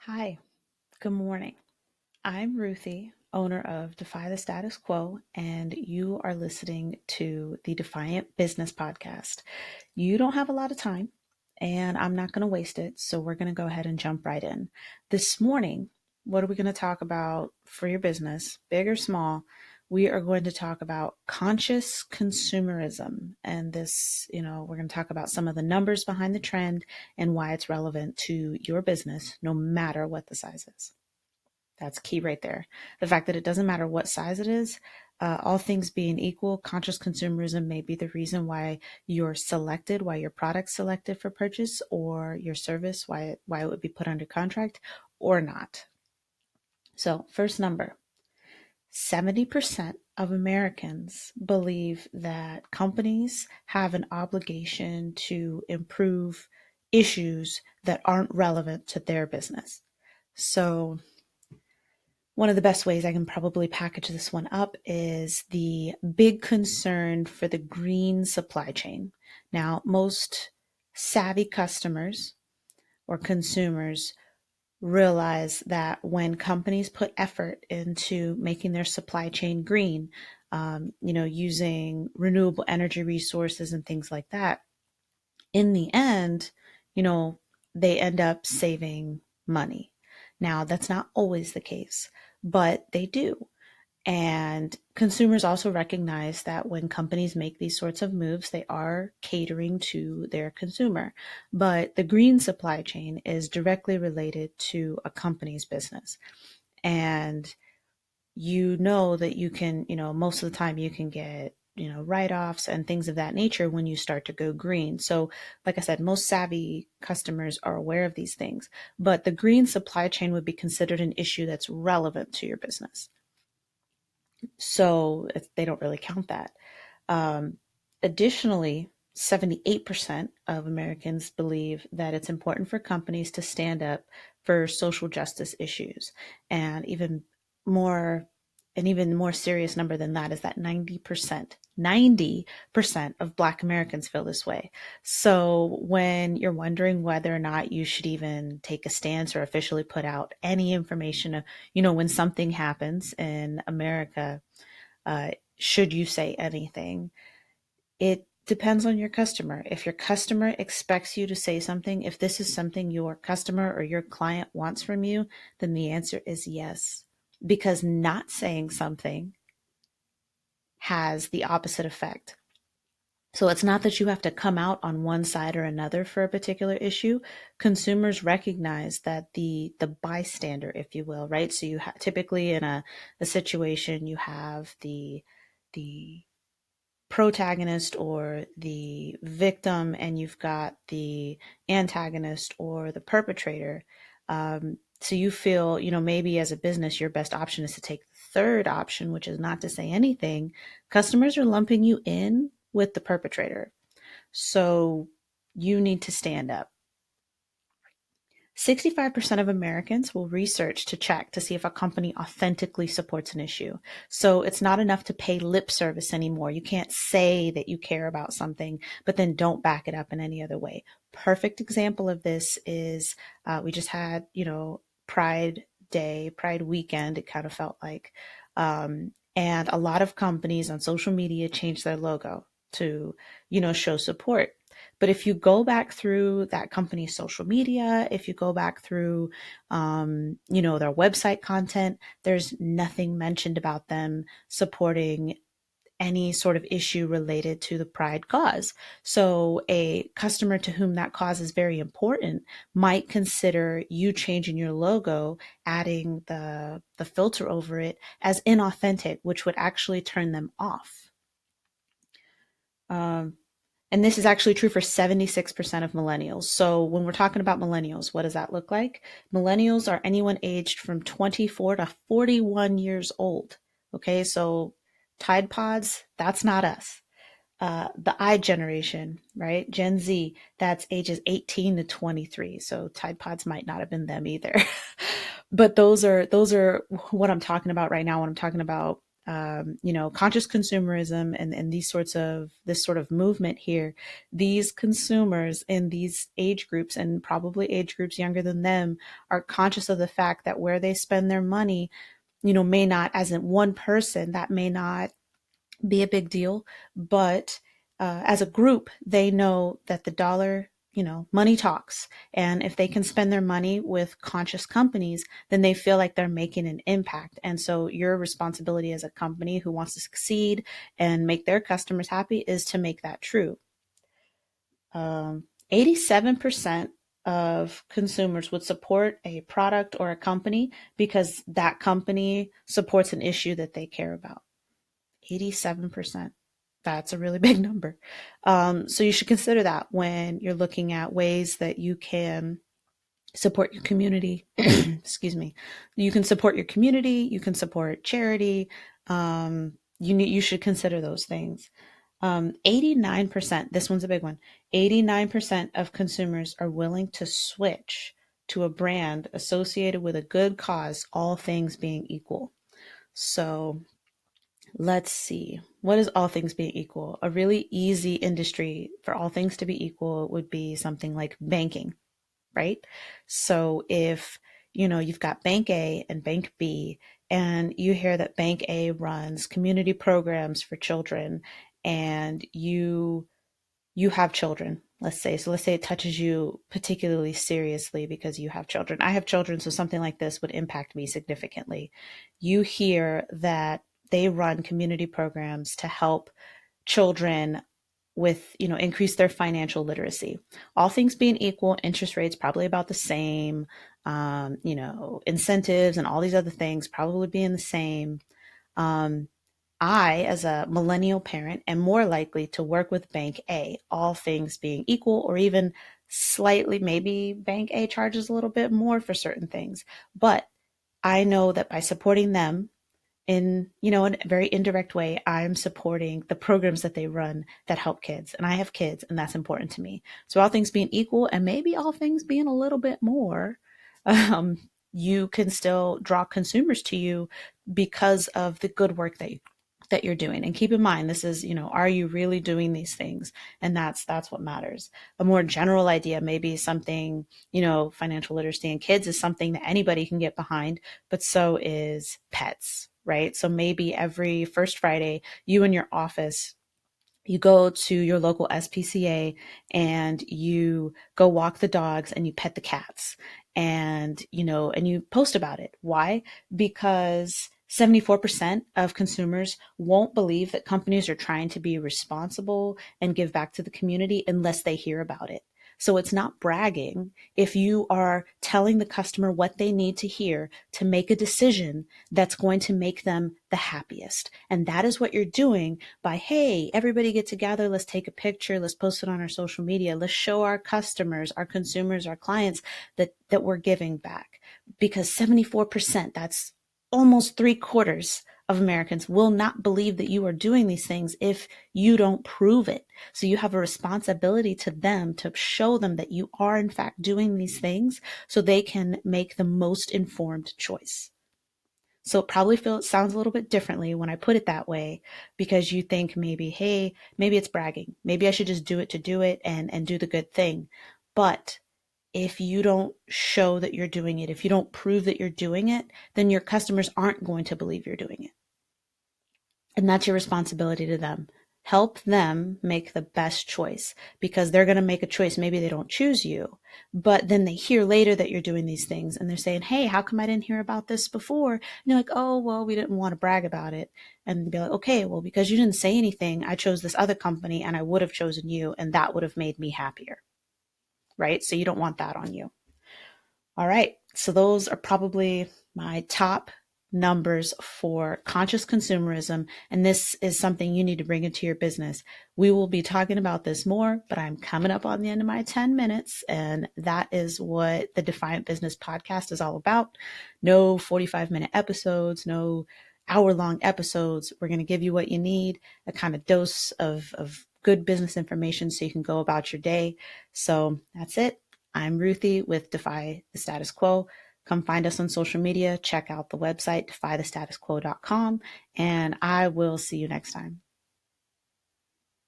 Hi, good morning. I'm Ruthie, owner of Defy the Status Quo, and you are listening to the Defiant Business Podcast. You don't have a lot of time, and I'm not going to waste it, so we're going to go ahead and jump right in. This morning, what are we going to talk about for your business, big or small? We are going to talk about conscious consumerism. And we're going to talk about some of the numbers behind the trend and why it's relevant to your business, no matter what the size is. That's key right there. The fact that it doesn't matter what size it is, all things being equal, conscious consumerism may be the reason why you're selected, why your product's selected for purchase, or your service, why it would be put under contract or not. So, first number, 70% of Americans believe that companies have an obligation to improve issues that aren't relevant to their business. So, one of the best ways I can probably package this one up is the big concern for the green supply chain. Now, most savvy customers or consumers realize that when companies put effort into making their supply chain green, using renewable energy resources and things like that, in the end, you know, they end up saving money. Now, that's not always the case, but they do. And consumers also recognize that when companies make these sorts of moves, they are catering to their consumer. But the green supply chain is directly related to a company's business. And you know that you can, most of the time you can get, write-offs and things of that nature when you start to go green. So, like I said, most savvy customers are aware of these things, but the green supply chain would be considered an issue that's relevant to your business. So they don't really count that. Um, Additionally, 78% of Americans believe that it's important for companies to stand up for social justice issues. And more, an even more serious number than that is that 90% of Black Americans feel this way. So when you're wondering whether or not you should even take a stance or officially put out any information, when something happens in America, should you say anything? It depends on your customer. If your customer expects you to say something, if this is something your customer or your client wants from you, then the answer is yes. Because not saying something has the opposite effect. So it's not that you have to come out on one side or another for a particular issue. Consumers recognize that the bystander, if you will, right? So typically in a situation you have the protagonist or the victim, and you've got the antagonist or the perpetrator. So you feel, maybe as a business, your best option is to take the third option, which is not to say anything. Customers are lumping you in with the perpetrator. So you need to stand up. 65% of Americans will research to check to see if a company authentically supports an issue. So it's not enough to pay lip service anymore. You can't say that you care about something, but then don't back it up in any other way. Perfect example of this is we just had, Pride Day, Pride weekend, it kind of felt like. And a lot of companies on social media changed their logo to, show support. But if you go back through that company's social media, if you go back through, their website content, there's nothing mentioned about them supporting any sort of issue related to the Pride cause. So a customer to whom that cause is very important might consider you changing your logo, adding the filter over it as inauthentic, which would actually turn them off. Um, and this is actually true for 76% of millennials. So when we're talking about millennials, what does that look like? Millennials are anyone aged from 24 to 41 years old. Okay, so Tide Pods, that's not us. The I generation, right? Gen Z, that's ages 18 to 23. So Tide Pods might not have been them either. But those are what I'm talking about right now when I'm talking about conscious consumerism and this sort of movement here, these consumers in these age groups and probably age groups younger than them are conscious of the fact that where they spend their money, may not, as in one person, that may not be a big deal. But as a group, they know that the dollar, money talks. And if they can spend their money with conscious companies, then they feel like they're making an impact. And so your responsibility as a company who wants to succeed and make their customers happy is to make that true. 87% of consumers would support a product or a company because that company supports an issue that they care about. 87%. That's a really big number. So you should consider that when you're looking at ways that you can support your community. Excuse me. You can support your community. You can support charity. You should consider those things. 89%, this one's a big one. 89% of consumers are willing to switch to a brand associated with a good cause, all things being equal. So let's see. What is all things being equal? A really easy industry for all things to be equal would be something like banking, right? So if, you've got Bank A and Bank B, and you hear that Bank A runs community programs for children, and you have children, let's say. So let's say it touches you particularly seriously because you have children. I have children, so something like this would impact me significantly. You hear that they run community programs to help children with, increase their financial literacy. All things being equal, interest rates probably about the same, incentives and all these other things probably being the same. I, as a millennial parent, am more likely to work with Bank A, all things being equal, or even slightly, maybe Bank A charges a little bit more for certain things. But I know that by supporting them in, in a very indirect way, I'm supporting the programs that they run that help kids. And I have kids, and that's important to me. So all things being equal, and maybe all things being a little bit more, you can still draw consumers to you because of the good work that you're doing. And keep in mind, this is, are you really doing these things? And that's what matters. A more general idea, maybe something, financial literacy in kids is something that anybody can get behind, but so is pets, right? So maybe every first Friday, you and your office, you go to your local SPCA and you go walk the dogs and you pet the cats, and, and you post about it. Why? Because 74% of consumers won't believe that companies are trying to be responsible and give back to the community unless they hear about it. So it's not bragging if you are telling the customer what they need to hear to make a decision that's going to make them the happiest. And that is what you're doing by, hey, everybody get together. Let's take a picture. Let's post it on our social media. Let's show our customers, our consumers, our clients that we're giving back. Because 74%, that's almost 3/4 of Americans, will not believe that you are doing these things if you don't prove it. So you have a responsibility to them to show them that you are in fact doing these things so they can make the most informed choice. So it probably sounds a little bit differently when I put it that way, because you think maybe, hey, maybe it's bragging. Maybe I should just do it to do it and do the good thing. But if you don't show that you're doing it, if you don't prove that you're doing it, then your customers aren't going to believe you're doing it. And that's your responsibility to them. Help them make the best choice, because they're going to make a choice. Maybe they don't choose you, but then they hear later that you're doing these things and they're saying, hey, how come I didn't hear about this before? And you're like, oh, well, we didn't want to brag about it. And be like, okay, well, because you didn't say anything, I chose this other company and I would have chosen you, and that would have made me happier. Right? So you don't want that on you. All right. So those are probably my top numbers for conscious consumerism. And this is something you need to bring into your business. We will be talking about this more, but I'm coming up on the end of my 10 minutes. And that is what the Defiant Business Podcast is all about. No 45-minute episodes, no hour-long episodes. We're going to give you what you need, a kind of dose of good business information so you can go about your day. So that's it. I'm Ruthie with Defy the Status Quo. Come find us on social media. Check out the website, defythestatusquo.com, and I will see you next time.